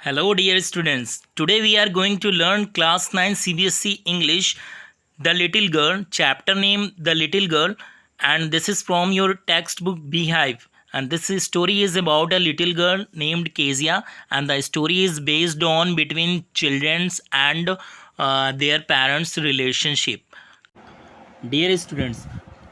Hello dear students. Today we are going to learn class 9 CBSE English The Little Girl, chapter name The Little Girl, and this is from your textbook Beehive. And story is about a little girl named Kezia, and the story is based on between children's and their parents relationship. Dear students,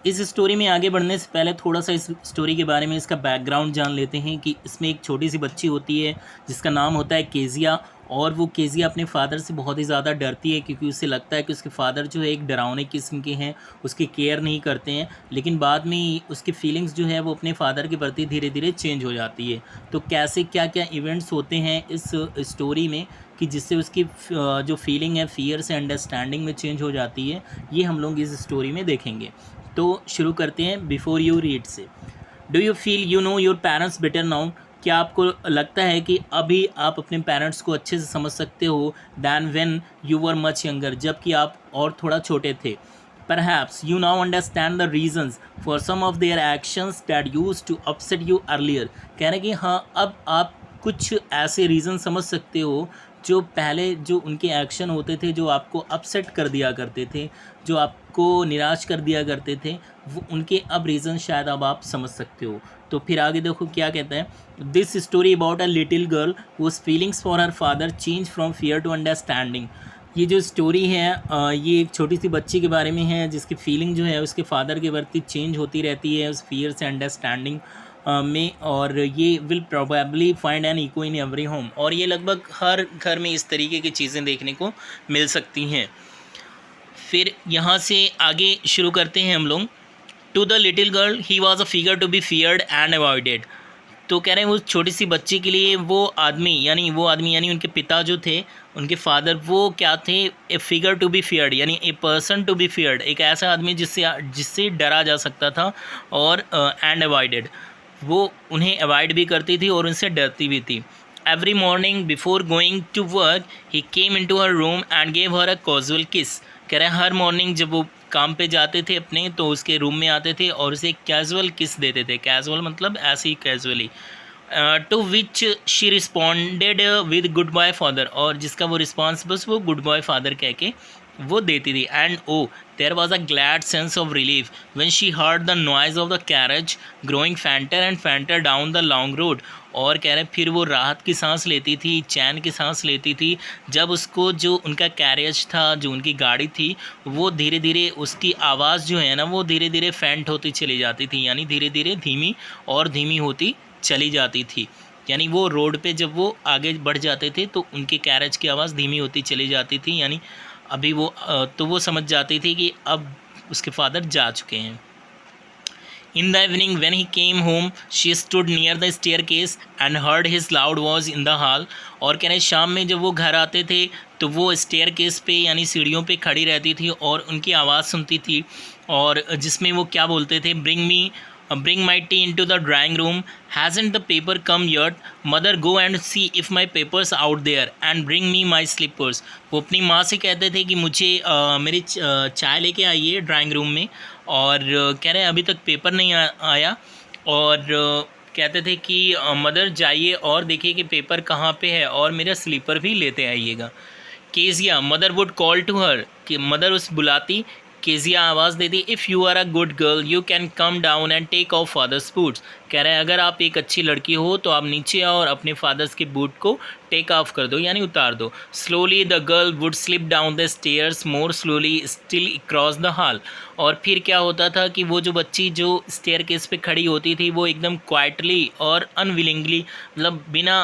इस story में आगे बढ़ने से पहले थोड़ा सा इस story के बारे में इसका बैकग्राउंड जान लेते हैं कि इसमें एक छोटी सी बच्ची होती है जिसका नाम होता है केजिया। और वो केजिया अपने फादर से बहुत ही ज़्यादा डरती है क्योंकि उसे लगता है कि उसके फादर जो है एक डरावने किस्म के हैं, उसकी केयर नहीं करते हैं। लेकिन बाद में उसकी फीलिंग्स जो है वो अपने फादर के प्रति धीरे धीरे चेंज हो जाती है। तो कैसे क्या क्या इवेंट्स होते हैं इस स्टोरी में कि जिससे उसकी जो फीलिंग है फियर से अंडरस्टैंडिंग में चेंज हो जाती है, ये हम लोग इस स्टोरी में देखेंगे। तो शुरू करते हैं। बिफोर यू रीड से, do you feel you know your parents better now? क्या आपको लगता है कि अभी आप अपने पेरेंट्स को अच्छे से समझ सकते हो than when you were much younger, जबकि आप और थोड़ा छोटे थे? Perhaps you now understand the reasons for some of their actions that used to upset you earlier. कह रहे हैं कि हाँ, अब आप कुछ ऐसे रीज़न समझ सकते हो जो पहले जो उनके एक्शन होते थे जो आपको अपसेट कर दिया करते थे, जो आपको निराश कर दिया करते थे, वो उनके अब रीज़न शायद अब आप समझ सकते हो। तो फिर आगे देखो क्या कहता है। This story about a little girl whose feelings for her father change from fear to understanding. ये जो स्टोरी है ये एक छोटी सी बच्ची के बारे में है जिसकी फीलिंग जो है उसके फादर के प्रति चेंज होती रहती है उस फियर से अंडरस्टैंडिंग में। और ये will probably find an echo in every home, और ये लगभग हर घर में इस तरीके की चीज़ें देखने को मिल सकती हैं। फिर यहाँ से आगे शुरू करते हैं हम लोग। To the little girl he was a figure to be feared and avoided. तो कह रहे हैं उस छोटी सी बच्ची के लिए वो आदमी यानी उनके पिता जो थे, उनके फादर, वो क्या थे? A figure to be feared, यानी a person to be feared, एक ऐसा आदमी जिससे डरा जा सकता था। और एंड अवॉइडेड, वो उन्हें अवॉइड भी करती थी और उनसे डरती भी थी। Every morning before going to work he came into her room and gave her a casual kiss. कह रहे हैं हर मॉर्निंग जब वो काम पे जाते थे अपने, तो उसके रूम में आते थे और उसे एक कैजुअल किस देते थे। कैजुअल मतलब ऐसे ही casually. To which she responded with goodbye father, और जिसका वो रिस्पॉन्स बस वो गुड बाय फादर कह के वो देती थी। And oh there was a glad sense of relief when she heard the noise of the carriage growing fainter and fainter down the long road. और कह रहे हैं फिर वो राहत की सांस लेती थी, चैन की सांस लेती थी जब उसको जो उनका कैरेज था, जो उनकी गाड़ी थी, वो धीरे धीरे उसकी आवाज़ जो है ना वो धीरे धीरे फेंट होती चली जाती थी, यानी धीरे धीरे धीमी और धीमी होती चली जाती थी। यानी वो रोड पे जब वो आगे बढ़ जाते थे तो उनके कैरेज की आवाज़ धीमी होती चली जाती थी, यानी अभी वो तो वो समझ जाती थी कि अब उसके फादर जा चुके हैं। In the evening when he came home, she stood near the staircase and heard his loud voice in the hall. और कह रहे शाम में जब वो घर आते थे तो वो स्टेयरकेस पे यानी सीढ़ियों पे खड़ी रहती थी और उनकी आवाज़ सुनती थी, और जिसमें वो क्या बोलते थे, bring my tea into the drawing room. Hasn't the paper come yet? Mother, go and see if my paper's out there and bring me my slippers. वो अपनी माँ से कहते थे कि मुझे मेरी चाय लेके आइए ड्राइंग रूम में, और कह रहे हैं अभी तक पेपर नहीं आया। और कहते थे कि मदर जाइए और देखिए कि पेपर कहाँ पे है और मेरा स्लीपर भी लेते आइएगा। Kezia mother would call to her, कि मदर उस बुलाती, केजिया आवाज़ देती, if you are a good girl you can come down and take off father's boots. कह रहे हैं अगर आप एक अच्छी लड़की हो तो आप नीचे आओ और अपने फादर्स के बूट को टेक ऑफ कर दो, यानी उतार दो। Slowly the girl would slip down the stairs more slowly still cross the hall. और फिर क्या होता था कि वो जो बच्ची जो स्टेयरकेस पे खड़ी होती थी वो एकदम क्वाइटली और अनविलिंगली, मतलब बिना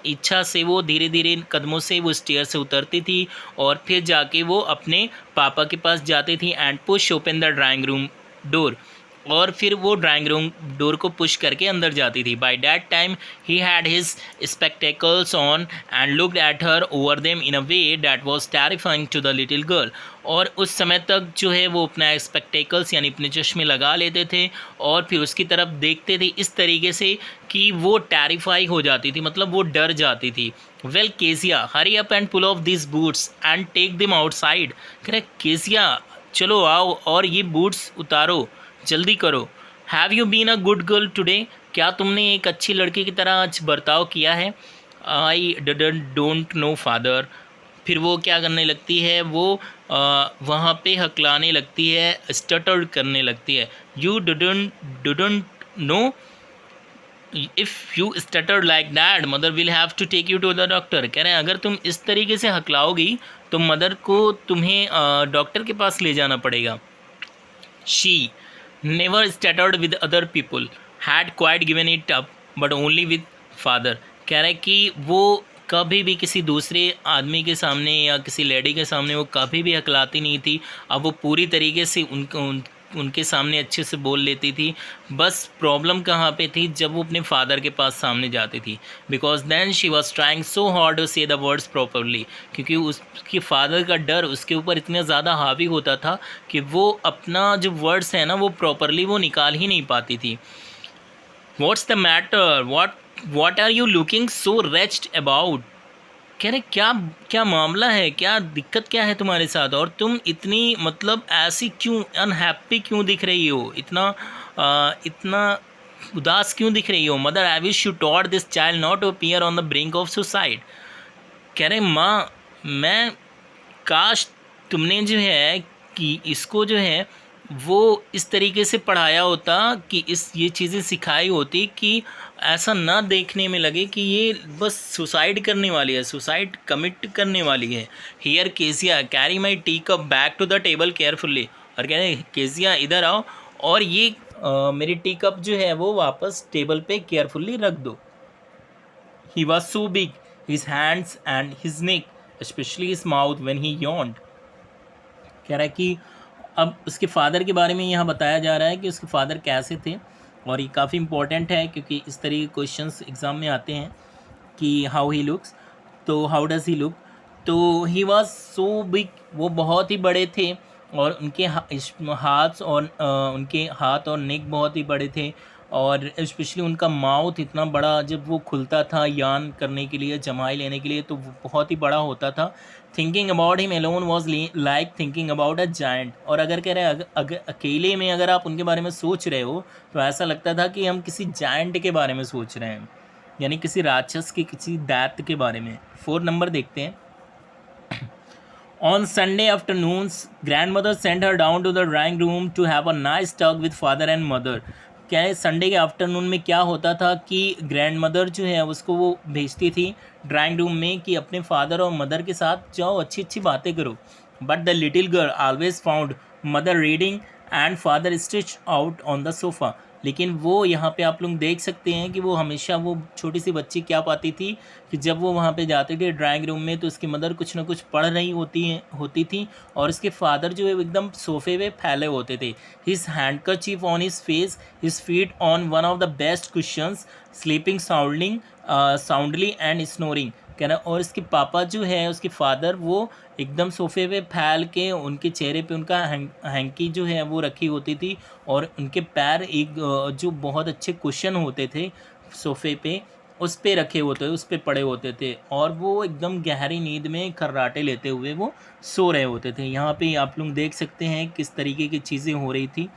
इच्छा से वो धीरे धीरे कदमों से वो स्टेयर से उतरती थी और फिर जाके वो अपने पापा के पास जाती थी and push open the drawing room door, और फिर वो ड्राइंग रूम डोर को पुश करके अंदर जाती थी। By that time he had his spectacles on and looked at her over them in a way that was terrifying to the little girl. और उस समय तक जो है वो अपना स्पेक्टेकल्स यानी अपने चश्मे लगा लेते थे और फिर उसकी तरफ देखते थे इस तरीके से कि वो टेरिफाई हो जाती थी, मतलब वो डर जाती थी। Well Kezia hurry up and pull off this boots and take them outside. कह रहे केजिया चलो आओ और ये बूट्स उतारो, जल्दी करो। Have you been a good girl today? क्या तुमने एक अच्छी लड़की की तरह आज बर्ताव किया है? I don't know father. फिर वो क्या करने लगती है, वो वहाँ पे हकलाने लगती है, स्टटर्ड करने लगती है। You don't know, if you stutter like that mother will have to take you to the doctor. कह रहे हैं अगर तुम इस तरीके से हकलाओगी तो मदर को तुम्हें डॉक्टर के पास ले जाना पड़ेगा। She never stuttered with other people, had quite given it up, but only with father. कह रहे हैं कि वो कभी भी किसी दूसरे आदमी के सामने या किसी लेडी के सामने वो कभी भी हकलाती नहीं थी। अब वो पूरी तरीके से उनके सामने अच्छे से बोल लेती थी। बस प्रॉब्लम कहाँ पे थी, जब वो अपने फादर के पास सामने जाती थी। Because then she was trying so hard to say the words properly, क्योंकि उसकी फादर का डर उसके ऊपर इतना ज़्यादा हावी होता था कि वो अपना जो वर्ड्स है ना वो प्रॉपरली वो निकाल ही नहीं पाती थी। What's the matter, what are you looking so wretched about. कह रहे क्या क्या मामला है, क्या दिक्कत क्या है तुम्हारे साथ, और तुम इतनी मतलब ऐसी क्यों अनहैप्पी क्यों दिख रही हो, इतना उदास क्यों दिख रही हो। Mother I wish you taught this child not to appear on the brink of suicide. कह रहे माँ मैं काश तुमने जो है कि इसको जो है वो इस तरीके से पढ़ाया होता कि ये चीज़ें सिखाई होती कि ऐसा ना देखने में लगे कि ये बस सुसाइड करने वाली है, सुसाइड कमिट करने वाली है। Here Kezia carry my tea cup back to the table carefully. और कह रहे केसिया इधर आओ और ये मेरी टी कप जो है वो वापस टेबल पे केयरफुल्ली रख दो। He was so big, his hands and his neck, specially his mouth when he yawned। कह रहा है कि अब उसके फादर के बारे में यहाँ बताया जा रहा है कि उसके फादर कैसे थे, और ये काफ़ी इंपॉर्टेंट है क्योंकि इस तरह के क्वेश्चंस एग्ज़ाम में आते हैं कि हाउ ही लुक्स, तो हाउ डज़ ही लुक। तो ही वाज सो बिग, वो बहुत ही बड़े थे, और उनके हाथ और उनके हाथ और नेक बहुत ही बड़े थे, और स्पेशली उनका माउथ इतना बड़ा, जब वो खुलता था यान करने के लिए, जमाई लेने के लिए, तो वो बहुत ही बड़ा होता था। Thinking about him alone was like thinking about a giant. और अगर कह रहे हैं अगर अकेले में अगर आप उनके बारे में सोच रहे हो तो ऐसा लगता था कि हम किसी जायंट के बारे में सोच रहे हैं, यानी किसी राक्षस के, किसी दैत्य के बारे में। 4 नंबर देखते हैं। On Sunday afternoons, grandmother sent her down to the drawing room to have a nice talk with father and mother। क्या है, संडे के आफ्टरनून में क्या होता था कि ग्रैंड मदर जो है उसको वो भेजती थी ड्राइंग रूम में कि अपने फादर और मदर के साथ जाओ, अच्छी अच्छी बातें करो। But the little girl always found mother reading and father stretch out on the sofa. लेकिन वो यहाँ पे आप लोग देख सकते हैं कि वो हमेशा, वो छोटी सी बच्ची क्या पाती थी कि जब वो वहाँ पे जाते थे ड्राइंग रूम में तो उसकी मदर कुछ ना कुछ पढ़ रही होती थी, और उसके फादर जो है वो एकदम सोफे पे फैले होते थे। His handkerchief on his face, his feet on one of the best cushions, sleeping soundly and snoring. कहना, और इसके पापा जो है, उसके फादर, वो एकदम सोफे पे फैल के, उनके चेहरे पे उनका हैंकी जो है वो रखी होती थी, और उनके पैर एक जो बहुत अच्छे कुशन होते थे सोफे पे, उस पे रखे होते, उस पे पड़े होते थे, और वो एकदम गहरी नींद में खर्राटे लेते हुए वो सो रहे होते थे। यहाँ पे आप लोग देख सकते हैं किस तरीके की चीज़ें हो रही थी।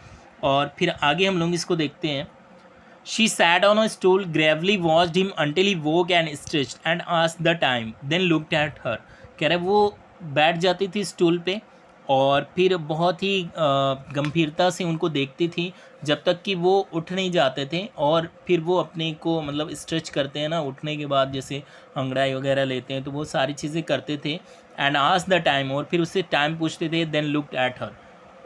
और फिर आगे हम लोग इसको देखते हैं। She sat on a stool, gravely watched him until he woke and stretched and asked the time, then looked at her। कह रहे वो बैठ जाती थी स्टूल पे और फिर बहुत ही गंभीरता से उनको देखती थी जब तक कि वो उठ नहीं जाते थे, और फिर वो अपने को मतलब स्ट्रेच करते हैं ना उठने के बाद, जैसे अंगड़ाई वगैरह लेते हैं, तो वो सारी चीज़ें करते थे। एंड आस्क्ड द टाइम, और फिर उससे टाइम पूछते थे। देन लुक्ड एट हर,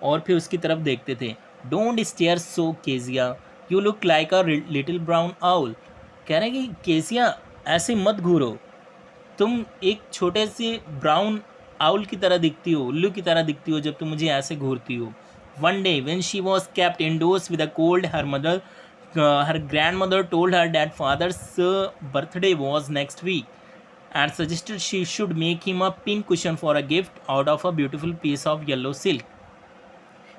और फिर उसकी तरफ देखते थे। Don't stare so Kezia, you look like a little brown owl. कह रहे हैं कि केसिया ऐसे मत घूरो, तुम एक छोटे से ब्राउन आउल की तरह दिखती हो, उल्लू की तरह दिखती हो जब तुम मुझे ऐसे घूरती हो। One day when she was kept indoors with a cold, her grandmother told her that father's birthday was next week and suggested she should make him a pin cushion for a gift out of a beautiful piece of yellow silk।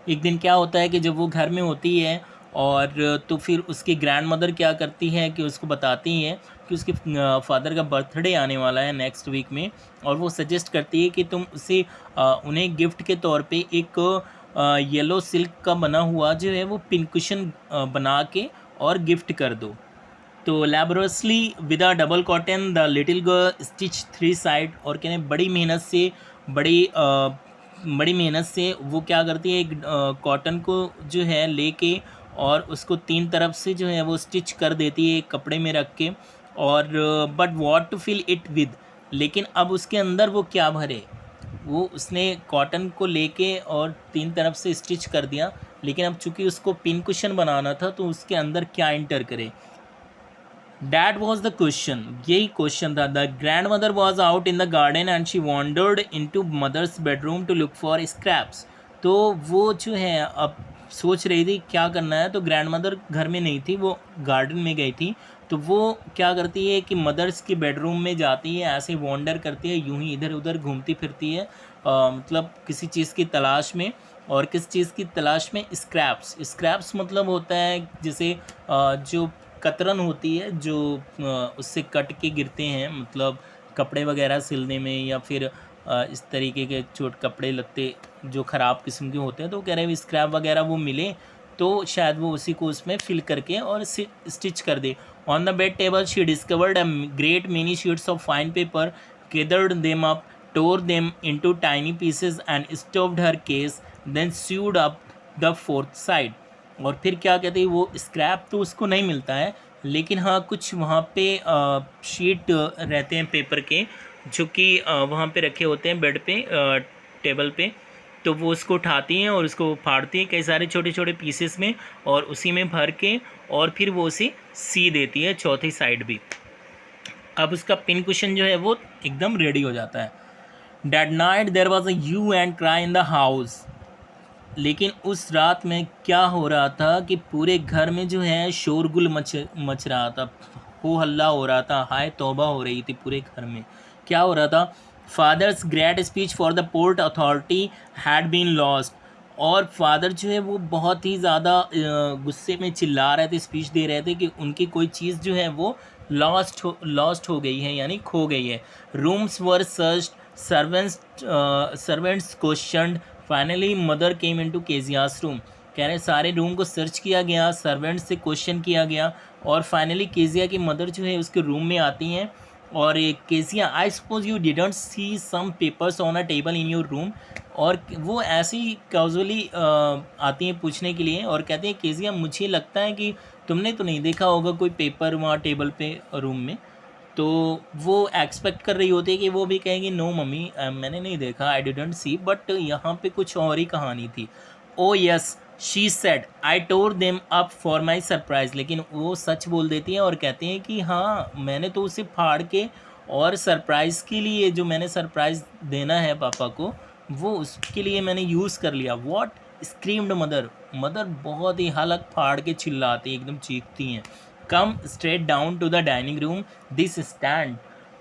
एक दिन क्या होता है कि जब वो घर में होती है, और तो फिर उसकी ग्रैंड मदर क्या करती है कि उसको बताती हैं कि उसके फादर का बर्थडे आने वाला है नेक्स्ट वीक में, और वो सजेस्ट करती है कि तुम उसे उन्हें गिफ्ट के तौर पे एक येलो सिल्क का बना हुआ जो है वो पिन कुशन बना के और गिफ्ट कर दो। तो laboriously with a double cotton the little girl stitch 3 side, और कहने बड़ी मेहनत से वो क्या करती है, एक कॉटन को जो है लेके और उसको 3 तरफ से जो है वो स्टिच कर देती है एक कपड़े में रख के। और but what to fill it with, लेकिन अब उसके अंदर वो क्या भरे, वो उसने कॉटन को लेके और 3 तरफ से स्टिच कर दिया, लेकिन अब चूंकि उसको पिन कुशन बनाना था तो उसके अंदर क्या इंटर करे। That was the question, यही क्वेश्चन था। The grandmother was out in the garden and she wandered into mother's bedroom to look for scraps. तो वो जो है अब सोच रही थी क्या करना है, तो ग्रैंड मदर घर में नहीं थी, वो गार्डन में गई थी। तो वो क्या करती है कि मदर्स के बेडरूम में जाती है, ऐसे वॉन्डर करती है, यूं ही इधर उधर घूमती फिरती है, मतलब किसी चीज़ की तलाश में। और किस चीज़ की तलाश में, स्क्रैप्स मतलब होता है जैसे जो कतरन होती है, जो उससे कट के गिरते हैं, मतलब कपड़े वगैरह सिलने में, या फिर इस तरीके के छोटे कपड़े लत्ते जो ख़राब किस्म के होते हैं। तो कह रहे हैं स्क्रैप वगैरह वो मिले तो शायद वो उसी को उसमें फिल करके और स्टिच कर दे। On the bed table she discovered a great many sheets of fine paper, gathered them up, tore them into tiny pieces and stuffed her case, then sewed up the fourth side। और फिर क्या कहते हैं, वो scrap तो उसको नहीं मिलता है, लेकिन हाँ कुछ वहाँ पे शीट रहते हैं पेपर के, जो कि वहाँ पे रखे होते हैं बेड पे, टेबल पे। तो वो उसको उठाती हैं और उसको फाड़ती हैं कई सारे छोटे छोटे पीसेस में, और उसी में भर के और फिर वो उसे सी देती है चौथी साइड भी। अब उसका पिन कुशन जो है वो एकदम रेडी हो जाता है। That night there was a hue and cry in the house। लेकिन उस रात में क्या हो रहा था कि पूरे घर में जो है शोरगुल मच रहा था, हो हल्ला हो रहा था, हाय तौबा हो रही थी पूरे घर में। क्या हो रहा था, father's great speech for the port authority had been lost. और फादर जो है वो बहुत ही ज़्यादा गुस्से में चिल्ला रहे थे, स्पीच दे रहे थे कि उनकी कोई चीज़ जो है वो लॉस्ट हो गई है, यानी खो गई है। Rooms were searched, servants questioned, finally mother came into Kezia's room. कह रहे सारे रूम को सर्च किया गया, सर्वेंट से क्वेश्चन किया गया, और फाइनली केजिया की मदर जो है उसके रूम में आती हैं। और Kezia, I suppose you didn't see some papers on a table in your room. और वो ऐसे ही कैजुअली आती हैं पूछने के लिए, और कहती हैं केजिया मुझे लगता है कि तुमने तो नहीं देखा होगा कोई पेपर वहाँ टेबल पे रूम में। तो वो एक्सपेक्ट कर रही होती है कि वो भी कहेंगी नो मम्मी मैंने नहीं देखा, आई डिडंट सी, बट यहाँ पे कुछ और ही कहानी थी। Oh yes she said I tore them up for my surprise. लेकिन वो सच बोल देती हैं और कहती हैं कि हाँ मैंने तो उसे फाड़ के, और सरप्राइज़ के लिए जो मैंने सरप्राइज़ देना है पापा को, वो उसके लिए मैंने यूज़ कर लिया। वॉट स्क्रीम्ड मदर, मदर बहुत ही हलक फाड़ के चिल्लाती, एकदम चीखती हैं। Come straight down to the dining room this stand.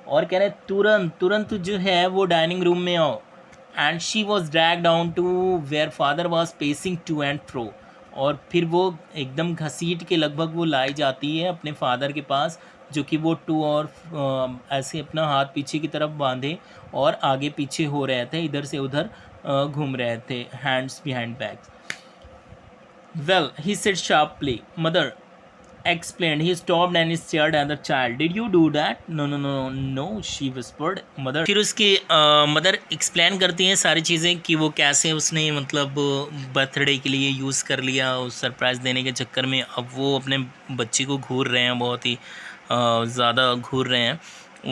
और कह रहे तुरंत तुरंत जो है वो डाइनिंग रूम में आओ। And she was drag down to where father was pacing to and fro. और फिर वो एकदम घसीट के लगभग वो लाई जाती है अपने फादर के पास, जो कि वो टू और ऐसे अपना हाथ पीछे की तरफ बांधे और आगे पीछे हो रहे थे, इधर से उधर घूम रहे थे, hands behind backs. Well he said sharply, mother explained। He stopped and stared at the child। Did you do that? No, no, no, no, she whispered। Mother फिर उसकी मदर एक्सप्लेन करती हैं सारी चीज़ें कि वो कैसे उसने मतलब बर्थडे के लिए यूज़ कर लिया उस सरप्राइज़ देने के चक्कर में। अब वो अपने बच्ची को घूर रहे हैं, बहुत ही ज़्यादा घूर रहे हैं।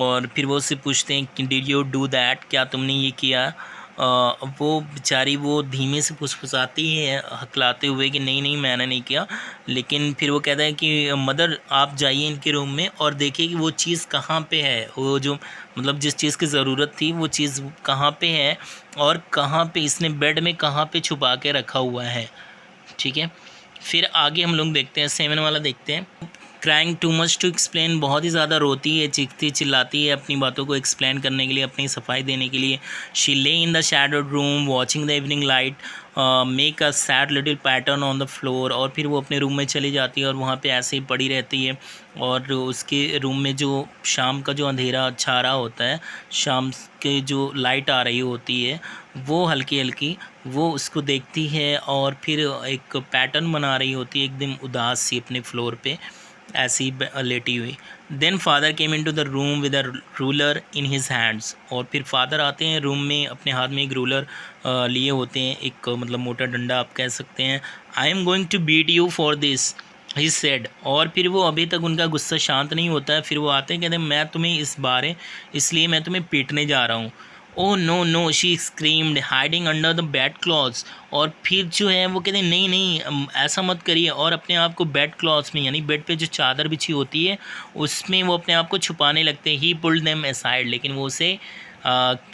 और फिर वो उससे पूछते हैं कि डिड यू डू दैट, क्या तुमने ये किया। वो बेचारी वो धीमे से फुसफुसाती है हकलाते हुए कि नहीं नहीं मैंने नहीं किया। लेकिन फिर वो कहता है कि मदर आप जाइए इनके रूम में और देखिए कि वो चीज़ कहाँ पे है, वो जो मतलब जिस चीज़ की ज़रूरत थी वो चीज़ कहाँ पे है, और कहाँ पे इसने बेड में कहाँ पे छुपा के रखा हुआ है। ठीक है, फिर आगे हम लोग देखते हैं 7 वाला देखते हैं। Crying too much to explain, बहुत ही ज़्यादा रोती है, चीखती चिल्लाती है अपनी बातों को एक्सप्लेन करने के लिए, अपनी सफाई देने के लिए। शी ले in the shadowed room watching the evening light make a sad little pattern on the floor. और फिर वो अपने रूम में चली जाती है और वहाँ पे ऐसे ही पड़ी रहती है। और उसके रूम में जो शाम का जो अंधेरा छा रहा होता है, शाम के जो लाइट आ रही होती है वो हल्की हल्की, वो उसको देखती है और फिर एक पैटर्न बना रही होती है एकदम उदास सी अपने फ्लोर पे। ऐसी लेटी हुई। Then father came into the room with a ruler in his hands, और फिर फादर आते हैं रूम में, अपने हाथ में एक रूलर लिए होते हैं, एक मतलब मोटा डंडा आप कह सकते हैं। I am going to beat you for this he said, और फिर वो अभी तक उनका गुस्सा शांत नहीं होता है, फिर वो आते हैं, कहते हैं मैं तुम्हें इस बारे इसलिए मैं तुम्हें पीटने जा रहा हूँ। Oh no no, she screamed hiding under the bedclothes, और फिर जो है वो कहते हैं नहीं नहीं ऐसा मत करिए, और अपने आप को बेड क्लॉथ्स में यानी बेड पे जो चादर बिछी होती है उसमें वो अपने आप को छुपाने लगते हैं। ही पुल्ड देम असाइड, लेकिन वो उसे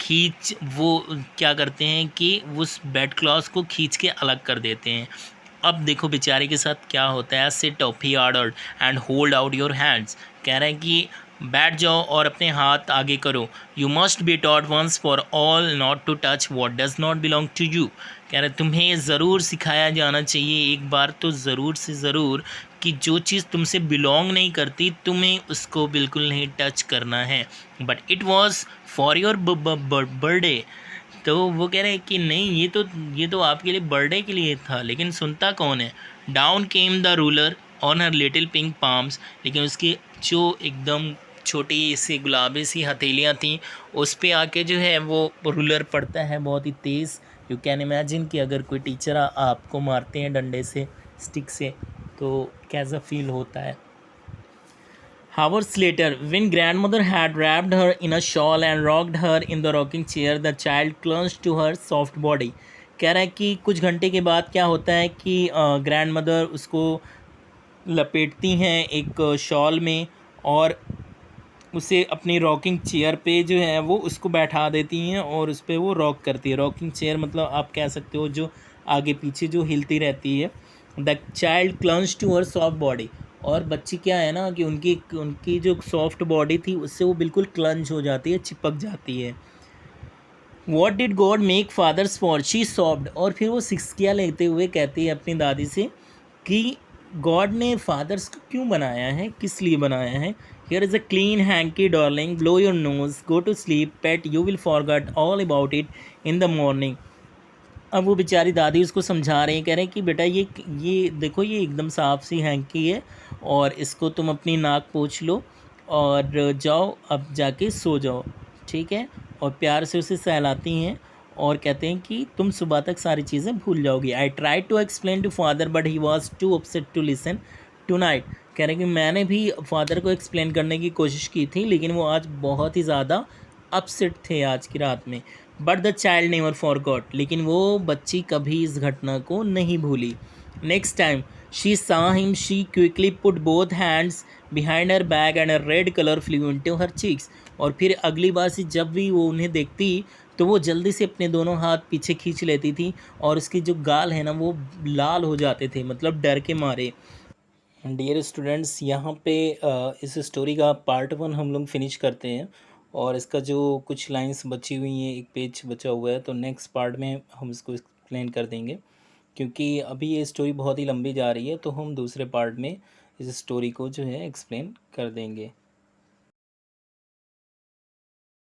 खींच वो क्या करते हैं कि उस बेड क्लॉथ्स को खींच के अलग कर देते हैं। अब देखो बेचारे के साथ क्या होता है। Sit up he ordered and hold out your hands, कह रहा है कि बैठ जाओ और अपने हाथ आगे करो। You must be taught once for all not to touch what does not belong to you, कह रहे तुम्हें ज़रूर सिखाया जाना चाहिए एक बार तो ज़रूर से ज़रूर कि जो चीज़ तुमसे बिलोंग नहीं करती तुम्हें उसको बिल्कुल नहीं टच करना है। But it was for your birthday, तो वो कह रहे हैं कि नहीं ये तो आपके लिए बर्थडे के लिए था, लेकिन सुनता कौन है। Down came the ruler on her little pink palms, लेकिन उसकी जो एकदम छोटी सी गुलाबी सी हथेलियाँ थीं उस पे आके जो है वो रूलर पड़ता है बहुत ही तेज़। यू कैन इमेजिन कि अगर कोई टीचर आपको मारते हैं डंडे से, स्टिक से, तो कैसा फील होता है। Hours later, when grandmother had wrapped her in a shawl and rocked her in the rocking chair, the child clung to her soft body. कह रहा है कि कुछ घंटे के बाद क्या होता है कि ग्रैंड मदर उसको लपेटती हैं एक शॉल में, और उसे अपनी रॉकिंग चेयर पे जो है वो उसको बैठा देती हैं और उस पर वो रॉक करती है। रॉकिंग चेयर मतलब आप कह सकते हो जो आगे पीछे जो हिलती रहती है। The child clung to her soft body, और बच्ची क्या है ना कि उनकी उनकी जो सॉफ्ट बॉडी थी उससे वो बिल्कुल क्लंज हो जाती है, चिपक जाती है। What did God make fathers for, she sobbed, और फिर वो सिक्सकिया लेते हुए कहती है अपनी दादी से कि गॉड ने फादर्स को क्यों बनाया है, किस लिए बनाया है। Here is a clean hanky darling, blow your nose, go to sleep pet, you will forget all about it in the morning. अब वो बेचारी दादी उसको समझा रहे हैं, कह रहे हैं कि बेटा ये देखो ये एकदम साफ सी हैंकी है, और इसको तुम अपनी नाक पोंछ लो और जाओ अब जाके सो जाओ, ठीक है। और प्यार से उसे सहलाती हैं और कहते हैं कि तुम सुबह तक सारी चीज़ें भूल जाओगी। I try to explain to father but he was too upset to listen tonight, कह रहे हैं कि मैंने भी फादर को एक्सप्लेन करने की कोशिश की थी लेकिन वो आज बहुत ही ज़्यादा अपसेट थे आज की रात में। But the child never forgot, लेकिन वो बच्ची कभी इस घटना को नहीं भूली। Next time she saw him, she quickly put both hands behind her back and a red color flew into her cheeks. और फिर अगली बार से जब भी वो उन्हें देखती तो वो जल्दी से अपने दोनों हाथ पीछे खींच लेती थी और उसके जो गाल है ना वो लाल हो जाते थे, मतलब डर के मारे। डियर स्टूडेंट्स, यहाँ पे इस स्टोरी का पार्ट 1 हम लोग फिनिश करते हैं, और इसका जो कुछ लाइंस बची हुई हैं, एक पेज बचा हुआ है, तो नेक्स्ट पार्ट में हम इसको एक्सप्लेन कर देंगे। क्योंकि अभी ये स्टोरी बहुत ही लंबी जा रही है तो हम दूसरे पार्ट में इस स्टोरी को जो है एक्सप्लेन कर देंगे।